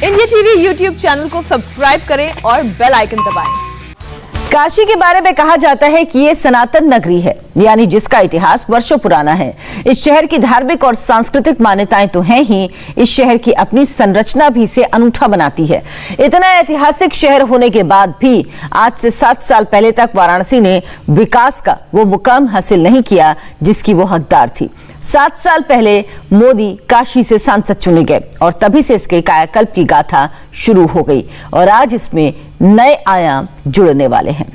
India TV YouTube channel को subscribe करें और बेल आइकन दबाएं। काशी के बारे में कहा जाता है कि ये सनातन नगरी है, यानी जिसका इतिहास वर्षों पुराना है। इस शहर की धार्मिक और सांस्कृतिक मान्यताएं तो हैं ही, इस शहर की अपनी संरचना भी इसे अनूठा बनाती है। इतना ऐतिहासिक शहर होने के बाद भी आज से 7 साल पहले तक वाराणसी ने विकास का वो मुकाम हासिल नहीं किया जिसकी वो हकदार थी। 7 साल पहले मोदी काशी से सांसद चुने गए और तभी से इसके कायाकल्प की गाथा शुरू हो गई और आज इसमें नए आयाम जुड़ने वाले हैं।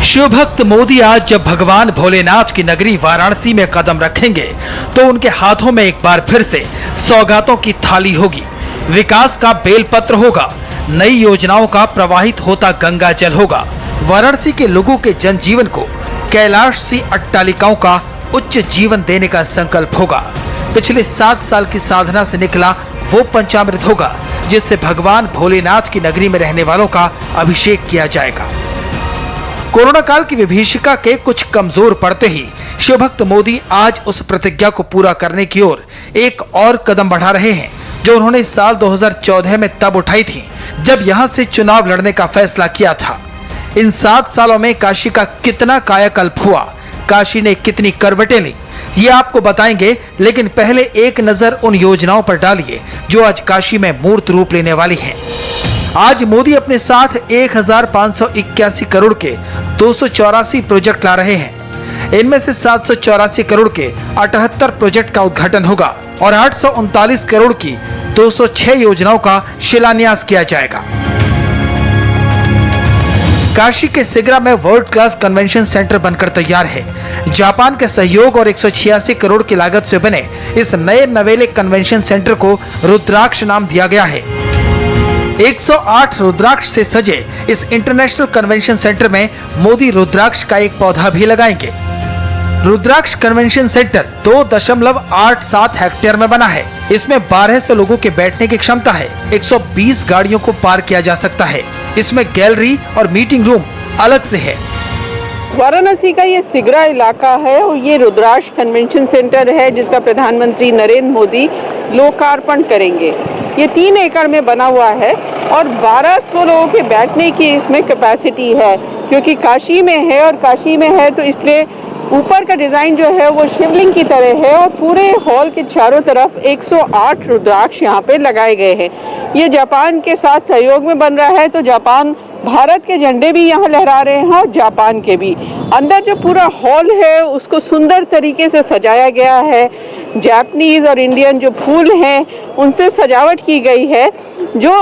शिव भक्त मोदी आज जब भगवान भोलेनाथ की नगरी वाराणसी में कदम रखेंगे तो उनके हाथों में एक बार फिर से सौगातों की थाली होगी, विकास का बेलपत्र होगा, नई योजनाओं का प्रवाहित होता गंगा जल होगा। वाराणसी के लोगों के जनजीवन को कैलाश सी अट्टालिकाओं का उच्च जीवन देने का संकल्प होगा। पिछले 7 साल की साधना से निकला वो पंचामृत होगा जिससे भगवान भोलेनाथ की नगरी में रहने वालों का अभिषेक किया जाएगा। कोरोना काल की विभीषिका के कुछ कमजोर पड़ते ही शिवभक्त मोदी आज उस प्रतिज्ञा को पूरा करने की ओर एक और कदम बढ़ा रहे हैं जो उन्होंने साल 2014 में तब उठाई थी जब यहां से चुनाव लड़ने का फैसला किया था। इन 7 सालों में काशी का कितना कायाकल्प हुआ, काशी ने कितनी करवटें ली, ये आपको बताएंगे। लेकिन पहले एक नजर उन योजनाओं पर डालिए जो आज काशी में मूर्त रूप लेने वाली हैं। आज मोदी अपने साथ 1581 करोड़ के 284 प्रोजेक्ट ला रहे हैं। इनमें से 784 करोड़ के 78 प्रोजेक्ट का उद्घाटन होगा और 839 करोड़ की 206 योजनाओं का शिलान्यास किया जाएगा। काशी के सिगरा में वर्ल्ड क्लास कन्वेंशन सेंटर बनकर तैयार है। जापान के सहयोग और 186 करोड़ की लागत से बने इस नए नवेले कन्वेंशन सेंटर को रुद्राक्ष नाम दिया गया है। 108 रुद्राक्ष से सजे इस इंटरनेशनल कन्वेंशन सेंटर में मोदी रुद्राक्ष का एक पौधा भी लगाएंगे। रुद्राक्ष कन्वेंशन सेंटर 2.87 हेक्टेयर में बना है। इसमें 1200 लोगों के बैठने की क्षमता है। 120 गाड़ियों को पार्क किया जा सकता है। इसमें गैलरी और मीटिंग रूम अलग से है। वाराणसी का ये सिगरा इलाका है और ये रुद्राक्ष कन्वेंशन सेंटर है जिसका प्रधानमंत्री नरेंद्र मोदी लोकार्पण करेंगे। ये 3 एकड़ में बना हुआ है और 1200 लोगों के बैठने की इसमें कैपेसिटी है, क्योंकि काशी में है और काशी में है तो इसलिए ऊपर का डिजाइन जो है वो शिवलिंग की तरह है और पूरे हॉल के चारों तरफ 108 रुद्राक्ष यहाँ पे लगाए गए हैं। ये जापान के साथ सहयोग में बन रहा है, तो जापान भारत के झंडे भी यहाँ लहरा रहे हैं और जापान के भी। अंदर जो पूरा हॉल है उसको सुंदर तरीके से सजाया गया है। जापानीज और इंडियन जो फूल हैं उनसे सजावट की गई है। जो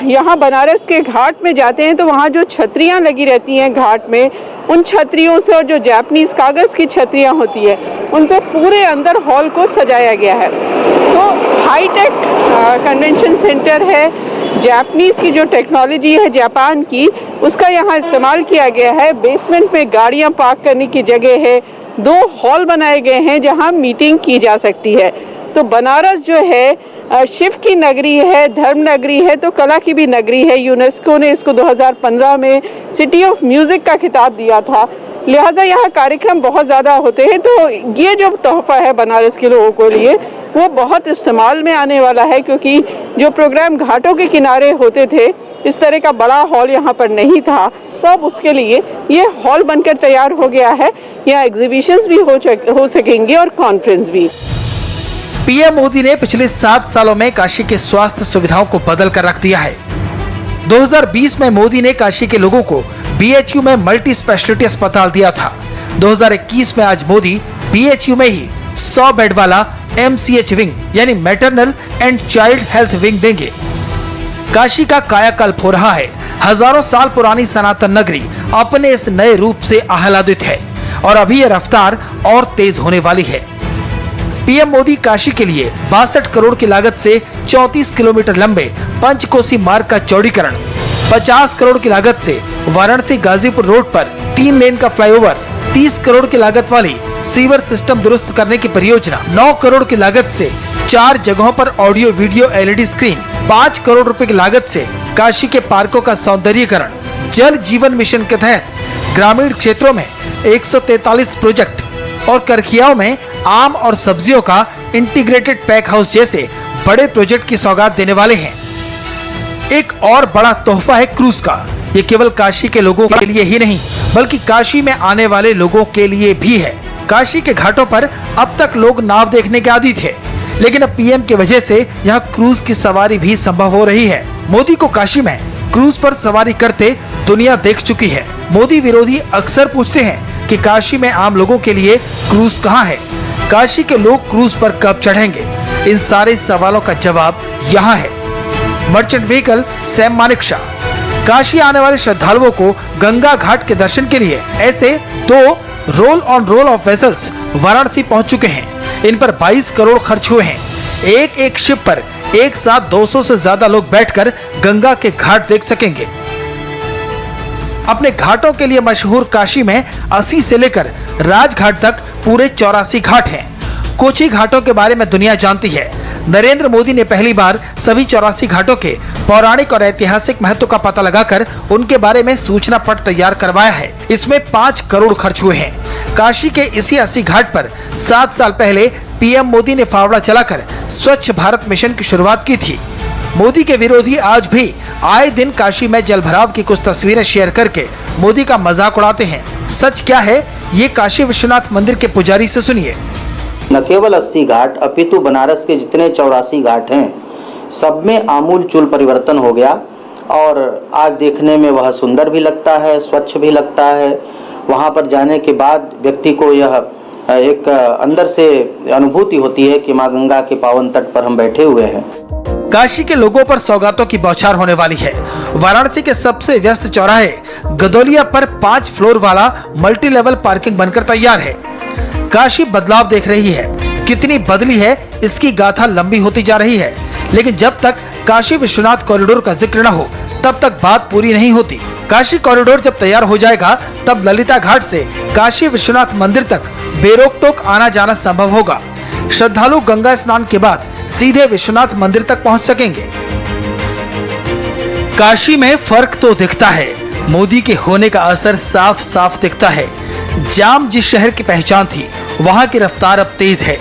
यहाँ बनारस के घाट में जाते हैं तो वहाँ जो छतरियाँ लगी रहती हैं घाट में, उन छतरियों से और जो जापानीज कागज की छतरियाँ होती है उनसे पूरे अंदर हॉल को सजाया गया है। तो हाईटेक कन्वेंशन सेंटर है। जापानीज की जो टेक्नोलॉजी है जापान की, उसका यहाँ इस्तेमाल किया गया है। बेसमेंट में गाड़ियाँ पार्क करने की जगह है। 2 हॉल बनाए गए हैं जहाँ मीटिंग की जा सकती है। तो बनारस जो है शिव की नगरी है, धर्म नगरी है, तो कला की भी नगरी है। यूनेस्को ने इसको 2015 में सिटी ऑफ म्यूजिक का खिताब दिया था। लिहाजा यहाँ कार्यक्रम बहुत ज़्यादा होते हैं। तो ये जो तोहफा है बनारस के लोगों को लिए वो बहुत इस्तेमाल में आने वाला है, क्योंकि जो प्रोग्राम घाटों के किनारे होते थे इस तरह का बड़ा हॉल यहाँ पर नहीं था। तो अब उसके लिए ये हॉल बनकर तैयार हो गया है। यहाँ एग्जीबिशंस भी हो सकेंगे और कॉन्फ्रेंस भी। पीएम मोदी ने पिछले 7 सालों में काशी के स्वास्थ्य सुविधाओं को बदल कर रख दिया है। 2020 में मोदी ने काशी के लोगों को बीएचयू में मल्टी स्पेशलिटी अस्पताल दिया था। 2021 में आज मोदी बीएचयू में ही 100 बेड वाला MCH विंग यानी maternal and child health wing देंगे। काशी का कायाकल्प हो रहा है। हजारों साल पुरानी सनातन नगरी अपने इस नए रूप से आह्लादित है और अभी ये रफ्तार और तेज होने वाली है। पीएम मोदी काशी के लिए 62 करोड़ की लागत से 34 किलोमीटर लंबे पंचकोसी मार्ग का चौड़ीकरण, 50 करोड़ की लागत से वाराणसी गाजीपुर रोड पर 3 लेन का फ्लाईओवर, 30 करोड़ की लागत वाली सीवर सिस्टम दुरुस्त करने की परियोजना, 9 करोड़ की लागत से 4 जगहों पर audio video LED screen, 5 crore रुपए की लागत से काशी के पार्कों का सौंदर्यीकरण, जल जीवन मिशन के तहत ग्रामीण क्षेत्रों में 143 प्रोजेक्ट और करखियाओं में आम और सब्जियों का इंटीग्रेटेड पैक हाउस जैसे बड़े प्रोजेक्ट की सौगात देने वाले हैं। एक और बड़ा तोहफा है क्रूज का। ये केवल काशी के लोगों के लिए ही नहीं बल्कि काशी में आने वाले लोगों के लिए भी है। काशी के घाटों पर अब तक लोग नाव देखने के आदी थे, लेकिन अब पीएम की वजह से यहाँ क्रूज की सवारी भी संभव हो रही है। मोदी को काशी में क्रूज पर सवारी करते दुनिया देख चुकी है। मोदी विरोधी अक्सर पूछते हैं कि काशी में आम लोगों के लिए क्रूज कहाँ है, काशी के लोग क्रूज पर कब चढ़ेंगे। इन सारे सवालों का जवाब यहाँ है। Merchant vehicle Sam Manekshaw. Kashi आने वाले श्रद्धालुओं को गंगा घाट के दर्शन के लिए ऐसे 2 roll on roll of vessels Varanasi पहुंच चुके हैं। इन पर 22 करोड़ खर्च हुए हैं। एक शिप पर एक साथ 200 से ज्यादा लोग बैठकर गंगा के घाट देख सकेंगे। अपने घाटों के लिए मशहूर काशी में 80 से लेकर राजघाट तक पूरे 84 घाट हैं। कुछ ही घाटों के बारे में दुनिया जानती है। नरेंद्र मोदी ने पहली बार सभी 84 घाटों के पौराणिक और ऐतिहासिक महत्व का पता लगाकर उनके बारे में सूचना पट तैयार करवाया है। इसमें 5 करोड़ खर्च हुए हैं। काशी के इसी 80 घाट पर 7 साल पहले पीएम मोदी ने फावड़ा चलाकर स्वच्छ भारत मिशन की शुरुआत की थी। मोदी के विरोधी आज भी आए दिन काशी में जलभराव की कुछ तस्वीरें शेयर करके मोदी का मजाक उड़ाते हैं। सच क्या है, ये काशी विश्वनाथ मंदिर के पुजारी से सुनिए। न केवल 80 घाट अपितु बनारस के जितने 84 घाट हैं सब में आमूल चूल परिवर्तन हो गया और आज देखने में वह सुंदर भी लगता है, स्वच्छ भी लगता है। वहां पर जाने के बाद व्यक्ति को यह एक अंदर से अनुभूति होती है कि मां गंगा के पावन तट पर हम बैठे हुए हैं। काशी के लोगों पर सौगातों की बौछार होने वाली है। वाराणसी के सबसे व्यस्त चौराहे गदौलिया पर 5 फ्लोर वाला मल्टी लेवल पार्किंग बनकर तैयार है। काशी बदलाव देख रही है। कितनी बदली है इसकी गाथा लंबी होती जा रही है, लेकिन जब तक काशी विश्वनाथ कॉरिडोर का जिक्र न हो तब तक बात पूरी नहीं होती। काशी कॉरिडोर जब तैयार हो जाएगा तब ललिता घाट से काशी विश्वनाथ मंदिर तक बेरोक टोक आना जाना संभव होगा। श्रद्धालु गंगा स्नान के बाद सीधे विश्वनाथ मंदिर तक पहुंच सकेंगे। काशी में फर्क तो दिखता है, मोदी के होने का असर साफ साफ दिखता है। जाम जिस शहर की पहचान थी वहां की रफ्तार अब तेज है।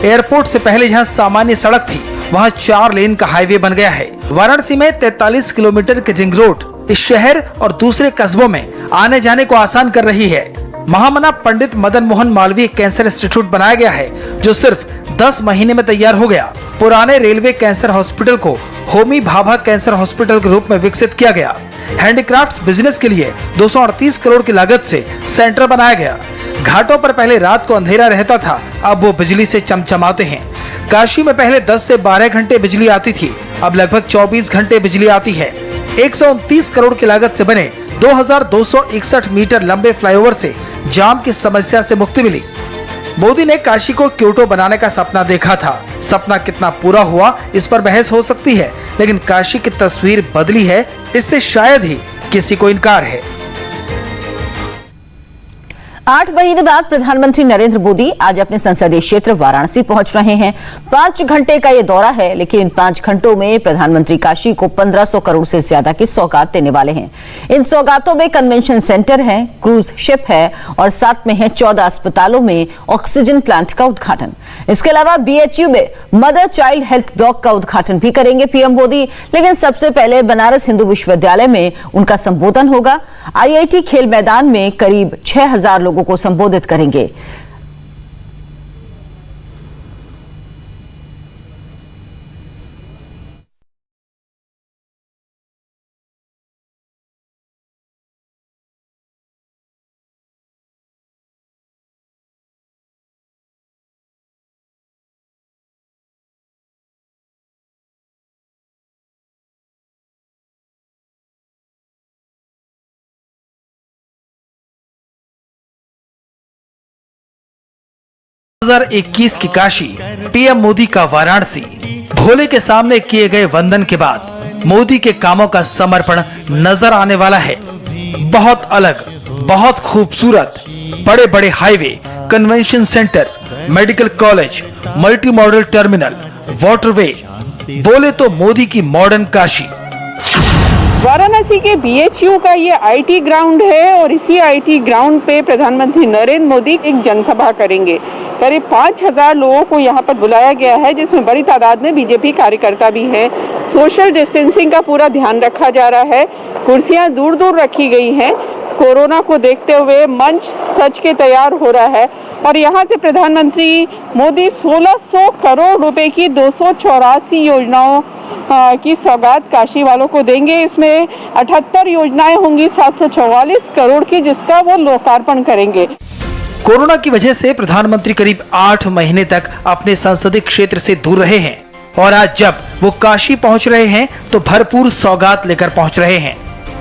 एयरपोर्ट से पहले जहां सामान्य सड़क थी वहां 4 लेन का हाईवे बन गया है। वाराणसी में 43 किलोमीटर के जिंग रोड इस शहर और दूसरे कस्बों में आने जाने को आसान कर रही है। महामना पंडित मदन मोहन मालवीय कैंसर इंस्टीट्यूट बनाया गया है जो सिर्फ 10 महीने में तैयार हो गया। पुराने रेलवे कैंसर हॉस्पिटल को होमी भाभा कैंसर हॉस्पिटल के रूप में विकसित किया गया। हैंडीक्राफ्ट बिजनेस के लिए 238 करोड़ की लागत से सेंटर बनाया गया। घाटों पर पहले रात को अंधेरा रहता था, अब वो बिजली से चमचमाते हैं। काशी में पहले 10 से 12 घंटे बिजली आती थी, अब लगभग 24 घंटे बिजली आती है। 129 करोड़ की लागत से बने 2261 मीटर लंबे फ्लाईओवर से जाम की समस्या से मुक्ति मिली। मोदी ने काशी को क्योटो बनाने का सपना देखा था। सपना कितना पूरा हुआ इस पर बहस हो सकती है, लेकिन काशी की तस्वीर बदली है, इससे शायद ही किसी को इनकार है। 8 महीने बाद प्रधानमंत्री नरेंद्र मोदी आज अपने संसदीय क्षेत्र वाराणसी पहुंच रहे हैं। 5 घंटे का ये दौरा है, लेकिन इन 5 घंटों में प्रधानमंत्री काशी को 1500 करोड़ से ज्यादा की सौगात देने वाले हैं। इन सौगातों में कन्वेंशन सेंटर है, क्रूज शिप है और साथ में है 14 अस्पतालों में ऑक्सीजन प्लांट का उद्घाटन। इसके अलावा BHU में मदर चाइल्ड हेल्थ ब्लॉक का उद्घाटन भी करेंगे पीएम मोदी। लेकिन सबसे पहले बनारस हिंदू विश्वविद्यालय में उनका संबोधन होगा। IIT खेल मैदान में करीब 6000 लोगों को संबोधित करेंगे। – 2021 की काशी, पीएम मोदी का वाराणसी। भोले के सामने किए गए वंदन के बाद मोदी के कामों का समर्पण नजर आने वाला है। बहुत अलग, बहुत खूबसूरत, बड़े बड़े highway, convention centre, medical college, multi modal terminal, waterway, बोले तो मोदी की मॉडर्न काशी। वाराणसी के BHU का ये IT ग्राउंड है और इसी IT ग्राउंड पे प्रधानमंत्री नरेंद्र मोदी एक जनसभा करेंगे। करीब 5000 लोगों को यहाँ पर बुलाया गया है, जिसमें बड़ी तादाद में बीजेपी कार्यकर्ता भी हैं। सोशल डिस्टेंसिंग का पूरा ध्यान रखा जा रहा है, कुर्सियां दूर दूर रखी गई हैं। कोरोना को देखते हुए मंच सज के तैयार हो रहा है और यहाँ से प्रधानमंत्री मोदी 1600 करोड़ रुपए की 284 योजनाओं की सौगात काशी वालों को देंगे। इसमें 78 योजनाएं होंगी 744 करोड़ की, जिसका वो लोकार्पण करेंगे। कोरोना की वजह से प्रधानमंत्री करीब 8 महीने तक अपने संसदीय क्षेत्र से दूर रहे हैं और आज जब वो काशी पहुंच रहे हैं तो भरपूर सौगात लेकर पहुंच रहे हैं।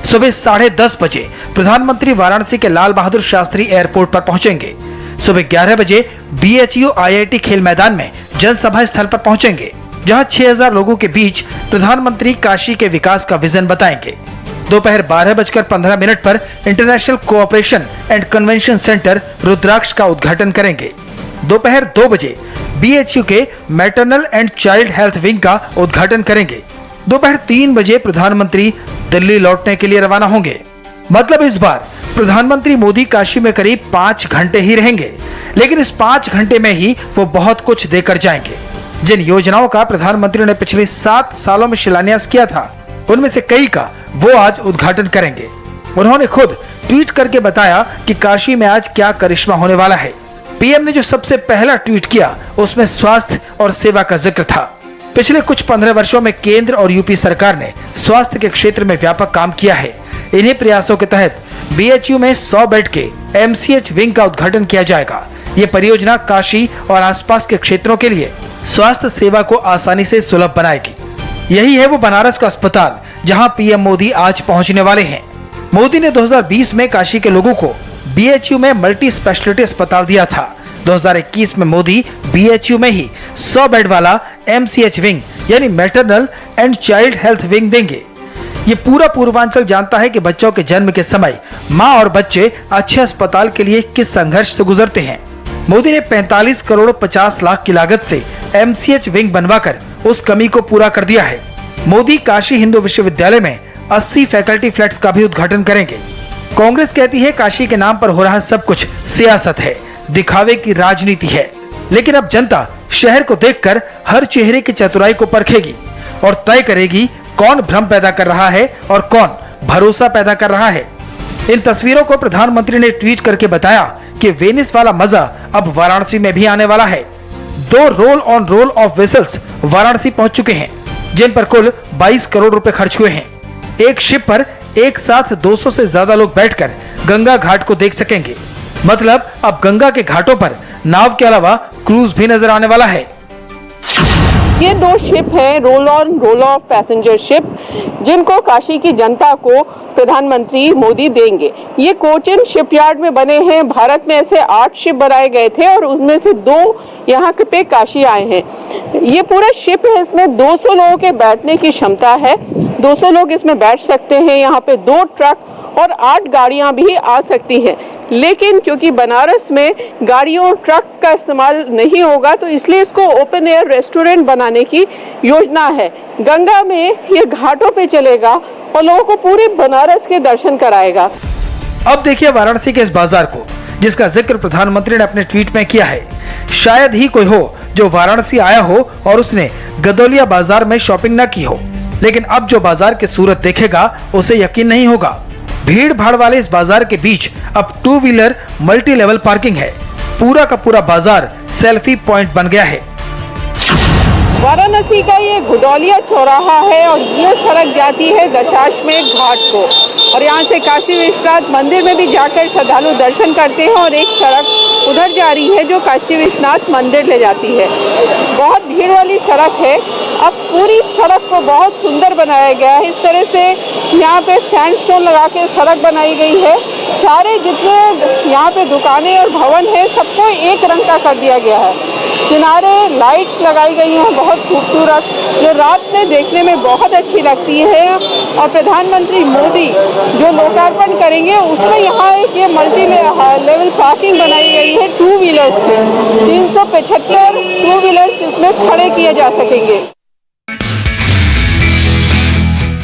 सुबह 10:30 बजे प्रधानमंत्री वाराणसी के लाल बहादुर शास्त्री एयरपोर्ट पर पहुंचेंगे। सुबह 11 बजे BHU IIT खेल मैदान में जनसभा स्थल पर पहुंचेंगे, जहां 6000 लोगों के बीच प्रधानमंत्री काशी के विकास का विजन बताएंगे। दोपहर 12:15 पर international cooperation and convention centre Rudraksh का उद्घाटन करेंगे। दोपहर 2 बजे BHU के maternal and child health wing का उद्घाटन करेंगे। दोपहर 3 बजे प्रधानमंत्री दिल्ली लौटने के लिए रवाना होंगे। मतलब इस बार प्रधानमंत्री मोदी काशी में करीब 5 घंटे ही रहेंगे, लेकिन इस 5 घंटे में ही वो बहुत कुछ देकर जाएंगे। जिन योजनाओं का प्रधानमंत्री ने पिछले 7 सालों में शिलान्यास किया था, उनमें से कई का वो आज उद्घाटन करेंगे। उन्होंने खुद ट्वीट करके बताया कि काशी में आज क्या करिश्मा होने वाला है। पीएम ने जो सबसे पहला ट्वीट किया उसमें स्वास्थ्य और सेवा का जिक्र था। पिछले कुछ 15 वर्षों में केंद्र और यूपी सरकार ने स्वास्थ्य के क्षेत्र में व्यापक काम किया है। इन्हीं प्रयासों के तहत BHU में 100 बेड के MCH विंग का उद्घाटन किया जाएगा। ये परियोजना काशी और आसपास के क्षेत्रों के लिए स्वास्थ्य सेवा को आसानी से सुलभ बनाएगी। यही है वो बनारस का अस्पताल जहां पीएम मोदी आज पहुंचने वाले हैं। मोदी ने 2020 में काशी के लोगों को BHU में मल्टी स्पेशलिटी अस्पताल दिया था। 2021 में मोदी BHU में ही 100 बेड वाला MCH विंग यानी maternal and child health wing देंगे। ये पूरा पूर्वांचल जानता है कि बच्चों के जन्म के समय माँ और बच्चे अच्छे अस्पताल के लिए किस संघर्ष से गुजरते हैं। मोदी ने 45 करोड़ 50 लाख की लागत से MCH विंग बनवाकर उस कमी को पूरा कर दिया है। मोदी काशी हिंदू विश्वविद्यालय में 80 फैकल्टी फ्लैट्स का भी उद्घाटन करेंगे। कांग्रेस कहती है काशी के नाम पर हो रहा सब कुछ सियासत है, दिखावे की राजनीति है, लेकिन अब जनता शहर को देखकर हर चेहरे की चतुराई को परखेगी और तय करेगी कौन भ्रम पैदा कर रहा है और कौन भरोसा पैदा कर रहा है। इन तस्वीरों को प्रधानमंत्री ने ट्वीट करके बताया कि वेनिस वाला मजा अब वाराणसी में भी आने वाला है। 2 roll on roll of vessels Varanasi पहुंच चुके हैं, जिन पर कुल 22 करोड़ रुपए खर्च हुए हैं। एक शिप पर एक साथ 200 से ज्यादा लोग बैठकर गंगा घाट को देख सकेंगे। मतलब अब गंगा के घाटों पर नाव के अलावा क्रूज भी नजर आने वाला है। ये 2 शिप है, roll on roll of passenger ship, जिनको काशी की जनता को प्रधानमंत्री मोदी देंगे। ये कोचिन शिपयार्ड में बने हैं। भारत में ऐसे 8 शिप बनाए गए थे और उसमें से 2 यहाँ पे काशी आए हैं। ये पूरा शिप है, इसमें 200 लोगों के बैठने की क्षमता है। 200 लोग इसमें बैठ सकते हैं। यहाँ पे 2 ट्रक और 8 गाड़ियां भी आ सकती हैं। लेकिन क्योंकि बनारस में गाड़ियों और ट्रक का इस्तेमाल नहीं होगा, तो इसलिए इसको ओपन एयर रेस्टोरेंट बनाने की योजना है। गंगा में ये घाटों पे चलेगा और लोगों को पूरे बनारस के दर्शन कराएगा। अब देखिए वाराणसी के इस बाजार को, जिसका जिक्र प्रधानमंत्री ने अपने ट्वीट में किया है। शायद ही कोई हो जो वाराणसी आया हो और उसने गदौलिया बाजार में शॉपिंग न की हो, लेकिन अब जो बाजार की सूरत देखेगा उसे यकीन नहीं होगा। भीड़ भाड़ वाले इस बाजार के बीच अब 2 व्हीलर मल्टी लेवल पार्किंग है। पूरा का पूरा बाजार सेल्फी पॉइंट बन गया है। वाराणसी का ये गुदौलिया चौराहा है और ये सड़क जाती है दशाश्वमेध घाट को और यहाँ से काशी विश्वनाथ मंदिर में भी जाकर श्रद्धालु दर्शन करते हैं और एक सड़क उधर जा रही है जो काशी विश्वनाथ मंदिर ले जाती है। बहुत भीड़ वाली सड़क है। अब पूरी सड़क को बहुत सुंदर बनाया गया है। इस तरह से यहाँ पे सैंडस्टोन लगा के सड़क बनाई गई है। सारे जितने यहाँ पे दुकानें और भवन है सबको एक रंग का कर दिया गया है। किनारे लाइट्स लगाई गई हैं बहुत खूबसूरत, जो रात में देखने में बहुत अच्छी लगती है। और प्रधानमंत्री मोदी जो लोकार्पण करेंगे उसमें यहाँ एक ये मल्टी लेवल पार्किंग बनाई गई है 2 व्हीलर्स की। 375 2 व्हीलर्स इसमें खड़े किए जा सकेंगे।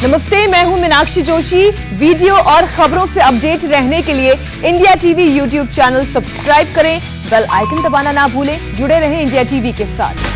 नमस्ते, मैं हूं मीनाक्षी जोशी। वीडियो और खबरों से अपडेट रहने के लिए India TV YouTube channel subscribe करें, बेल आइकन दबाना ना भूलें। जुड़े रहें इंडिया टीवी के साथ।